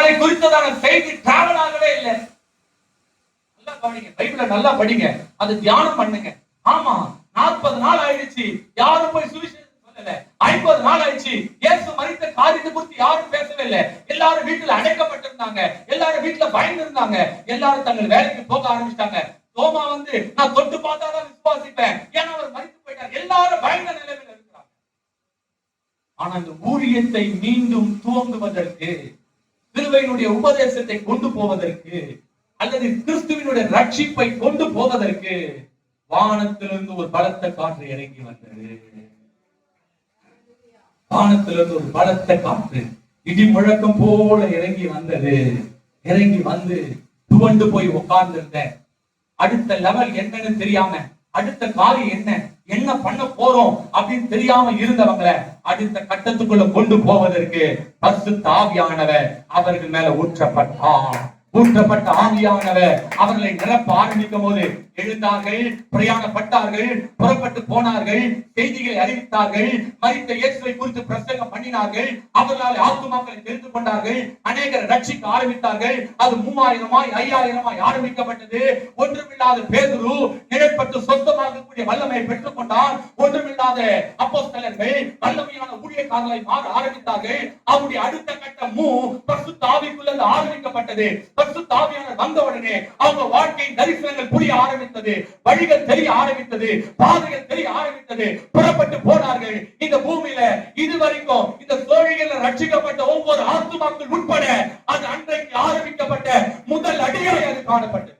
அதை குறித்ததான செய்தி டிராவல் ஆகவே இல்லை. நல்லா கவனிங்க, பைபிளை நல்லா படிங்க, அது தியானம் பண்ணுங்க. ஆமா, 40 நாள் ஆயிடுச்சு, யாரும் போய் சுவிசேஷம் சொல்லல. 50 நாள் ஆயிடுச்சு, இயேசு மரித்த காரியத்தை குறித்து யாரும் பேசவே இல்லை. எல்லாரும் வீட்டுல அடைக்கப்பட்டிருந்தாங்க, எல்லாரும் வீட்டுல பயந்து இருந்தாங்க, எல்லாரும் தங்கள் வேலைக்கு போக ஆரம்பிச்சிட்டாங்க. தோமா நான் தொட்டு பார்த்தாதான் விசுவாசிப்பேன், ஏன்னா அவர் மரித்து போயிட்டார். எல்லாரும் பயந்த நிலைமையில இருக்கிறாங்க. ஆனா இந்த ஊழியத்தை மீண்டும் துவங்குவதற்கு, சிலுவையினுடைய உபதேசத்தை கொண்டு போவதற்கு, அல்லது கிறிஸ்துவினுடைய ரட்சிப்பை கொண்டு போவதற்கு வானத்திலிருந்து ஒரு பலத்த காற்று இறங்கி வந்தது. வானத்திலிருந்து ஒரு பலத்த காற்று இடி முழக்கம் போல இறங்கி வந்தது. இறங்கி வந்து துவண்டு போய் உட்கார்ந்திருந்த, அடுத்த லெவல் என்னன்னு தெரியாம, அடுத்த காரியம் என்ன பண்ண போறோம் அப்படின்னு தெரியாம இருந்தவங்களை அடுத்த கட்டத்துக்குள்ள கொண்டு போவதற்கு பரிசுத்த ஆவியானவர் அவர்கள் மேல ஊற்றப்பட்டார். ஊற்றப்பட்ட ஆவியானவர் அவர்களை நிரப்ப ஆரம்பிக்கும் போது எழுந்தார்கள், பிரயாணப்பட்டார்கள், புறப்பட்டு போனார்கள், செய்திகளை அறிவித்தார்கள், மரித்த இயேசுவை குறித்து பிரசங்கம் பண்ணினார்கள், அவர்களால் ஆத்துமாக்களை தெரிந்து கொண்டார்கள், அநேகர் ரட்சிக்க ஆரம்பித்தார்கள். அது 3000 5000 ஆரம்பிக்கப்பட்டது. ஒன்றுமில்லாத பேதுரு நிலைப்பட்டு சொந்தமாகக்கூடிய வல்லமையை பெற்றுக் கொண்டார். ஒன்றுமில்லாத அப்போஸ்தலர்கள் வல்லமையான ஊழியக்காரர்களை மாற ஆரம்பித்தார்கள். அவருடைய அடுத்த கட்ட பரிசுத்த ஆவிக்குள்ள ஆரம்பிக்கப்பட்டது. பரிசுத்த ஆவியானவர் வந்த உடனே அவங்க வாழ்க்கையின் தரிசனங்கள் புரிய ஆரம்பித்தது, வழிகள் தெரிய ஆரம்பித்தது, பாதைகள் தெரிய ஆரம்பித்தது. புறப்பட்டு போனார்கள். இந்த பூமியில இதுவரைக்கும் இந்த சோழிகள் ரட்சிக்கப்பட்ட ஒவ்வொரு ஆத்துமாக்கள் உட்பட அது அன்றைக்கு ஆரம்பிக்கப்பட்ட முதல் அடியாய் அது காணப்பட்டது.